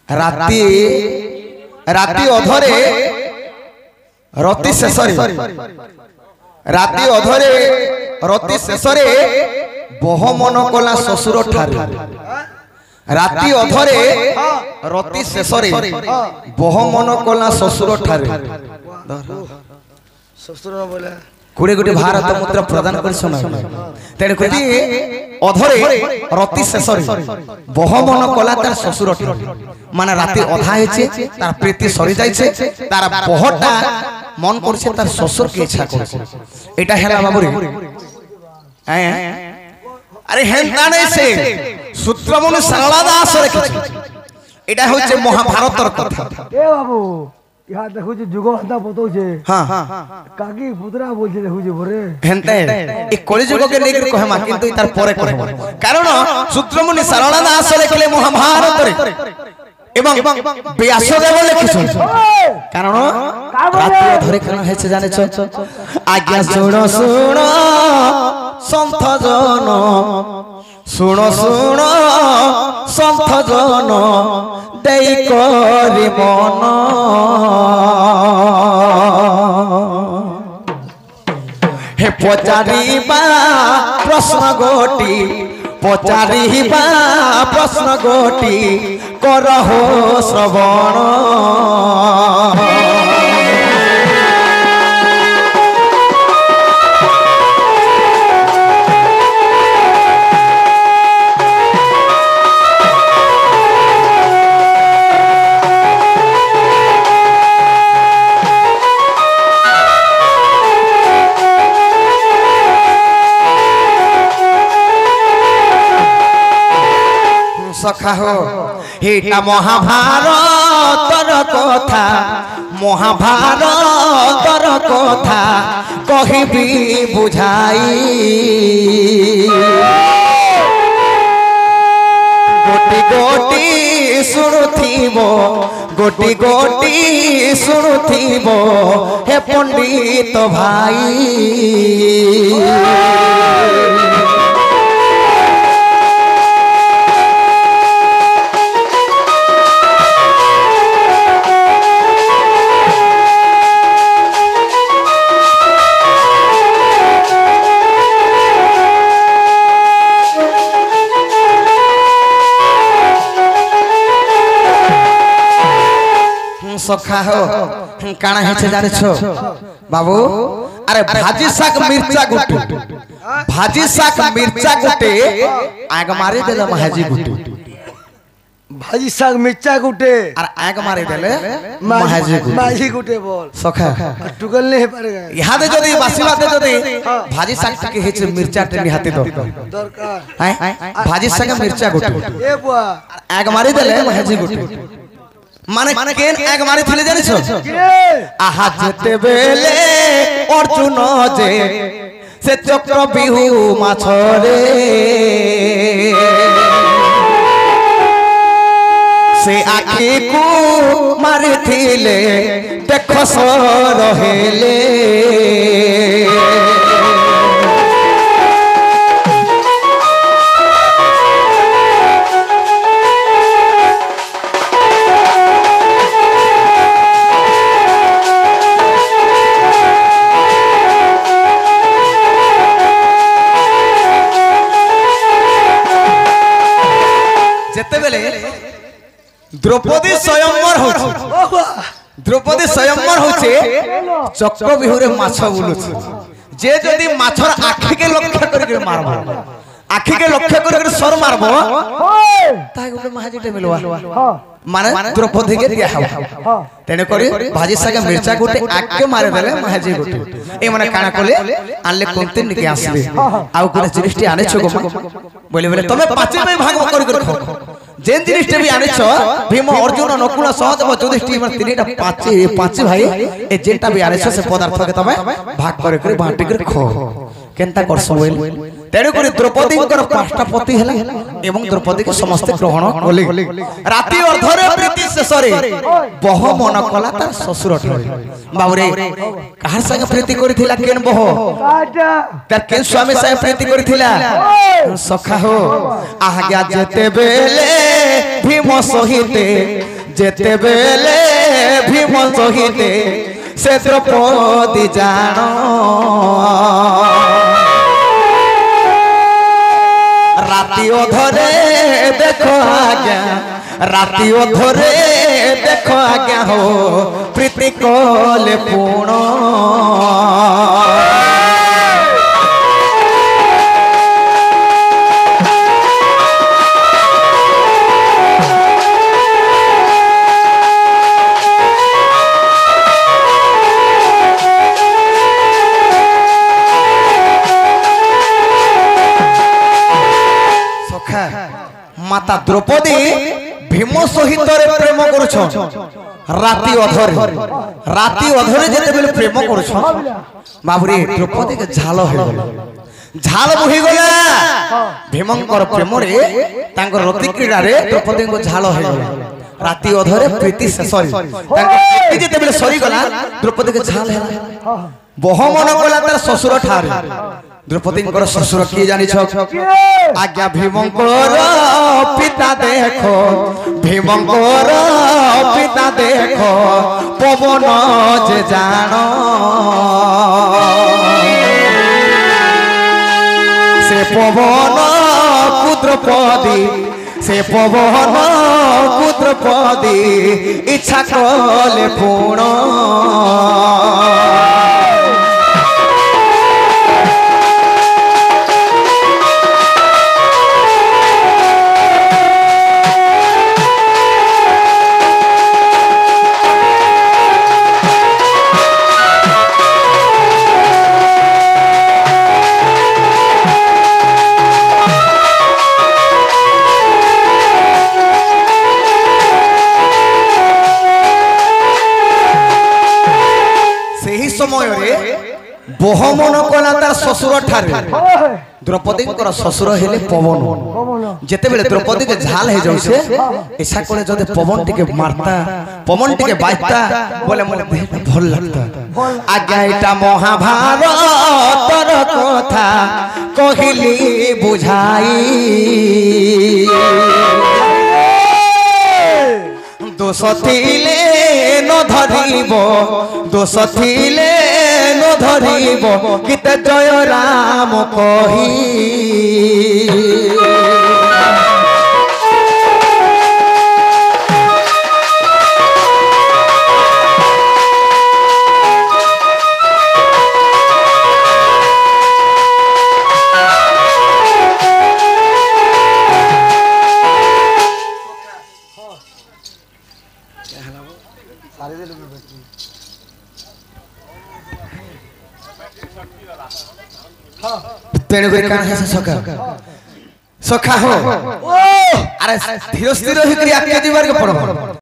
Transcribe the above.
राति राति अधरे रति शेषरे राति अधरे रति शेषरे बह मन कला ससुर ठारे राति अधरे रति शेषरे बह मन कला ससुर ठारे ससुर बोला कोड़े गोटे भारत मुद्रा प्रदान कर तेरे कहती अधरे रति शेषरे बह मन कला तार ससुर माने राति अधा हेचे तार प्रीति सरी जाइछे तार बहटा मन करछे तार ससुर के इच्छा करछे एटा हेला बाबुरे अरे हेंता नै से सूत्रमुनि सरला दास लिखिछे एटा होचे महाभारतर कथा ए बाबू यहाँ देखो जे जुग हता पतो छे हां काकी पुतरा बोल छे देखो जे भरे हेंते ए कलि जुग के नेकर कहमा किंतु तार परे कहमा कारण सूत्रमुनि सरला दास लिखले महाभारत रे एवं व्यासदेव लिखिछन कारण राति धरे कन हेছে जाने छ आज्ञा सुनो सुनो संत जन सुनो सुनो संत जन देई करि मन हे पचारिबा प्रश्न गोटी पचारिबा प्रश्न गोटी करहो श्रवण सखा हो हेटा महाभारतर कथा महाभारतर कथा कहिबी बुझाई गोटी गोटी सुनुथिबो गोटी गोटी सुनुथिबो हे पंडित भाई सखा हो काना हेछे जाने छो बाबू अरे भाजी साग मिर्चा गुटे भाजी साग मिर्चा गुटे आग मारे देले महाजी गुटे भाजी साग मिर्चा गुटे और आग मारे देले महाजी गुटे बोल सखा टुकल नहीं पारेगा यहाँ दे जदी बासी बाते जदी भाजी साग के हेछे मिर्चा टे निहाते दरकार हैं भाजी साग मिर्चा गुटे ए बुआ आग मारे देले महाजी गुटे माने केन आग मारी थिले जानि छो आहा जेते बेले अर्जुन जे से चक्र बिहु माछरे से आखी को मारी थिले देखो सो रहेले द्रौपदी स्वयंवर होचे द्रौपदी स्वयंवर होचे चक्र बिहुरे माछ बुलुछ जे जदी माछर आखी के लक्ष्य करके मारबो आखी के लक्ष्य करके सर मारबो ताय गुटे महाजीटे मिलवा माने द्रौपदी के दिया हवा तेने करी भाजी सागे मिर्चा गुटे आख के मारे देले महाजी गुटे ए माने काना कोले आनले कोनते निके आसले आउ कोने जिनिसटी आने छो गो बोले बोले तमे पाचे में भाग कर खो जेन जिनिसटे भी आने छो भीम अर्जुन नकुल सहदेव युधिष्ठिर माने तीनटा पाचे भाई ए जेनटा भी आने छो से पदार्थ के तमे भाग कर बांटी कर खो केनता करसो बोल तेरे को द्रौपदी कर पांचटा पति हला एवं द्रौपदी को समस्त ग्रहण कले राति अर्धरे प्रीति शेषरे बह मन कला तार ससुर ठारे बाबूरे कहार संग प्रीति करिथिला केन बह तार केन स्वामी संग प्रीति करिथिला सखा हो आज्ञा जेते बेले भीम सहिते जेते बेले भीम सहिते से द्रौपदी जान राति अधरे देखो आज्ञा राति अधरे देखो आज्ञा हो प्रीति कले पूर्ण माता द्रौपदी भीम सहित प्रेम करुछ राति अधरे जेते बेले प्रेम करुछ बाबूरे द्रौपदी के झाल हो झाल बही गला भीमंकर प्रेम रे तांकर रति क्रीड़ा रे द्रौपदी को झाल हो राति अधरे प्रीति शेष तांकर प्रीति जेते बेले सरी गला द्रौपदी के झाल है बह मन कला तार ससुर ठार द्रौपदी ससुर किए जानी आज्ञा भीमंकर पिता देखो भीमंकर पिता देखो पवन जे जान से पवन कुद्रपदी इच्छा कले पूर्ण बहमन कला तार ससुर ठारे द्रौपदी ससुर हेले पवन जेते बेले द्रौपदी के झाल हे जाउसे ऐसा कोले जदे पवन टिके मारता पवन टिके बाजता बोले मोले भल लगता आज्ञा एटा महाभारतर कथा कहिली बुझाई दोष थिले न धरिब दोष थिले न धरिब गीते जय राम कही तेणुक सखा सखा हो अरे धीरे धीरे आगे पड़ब।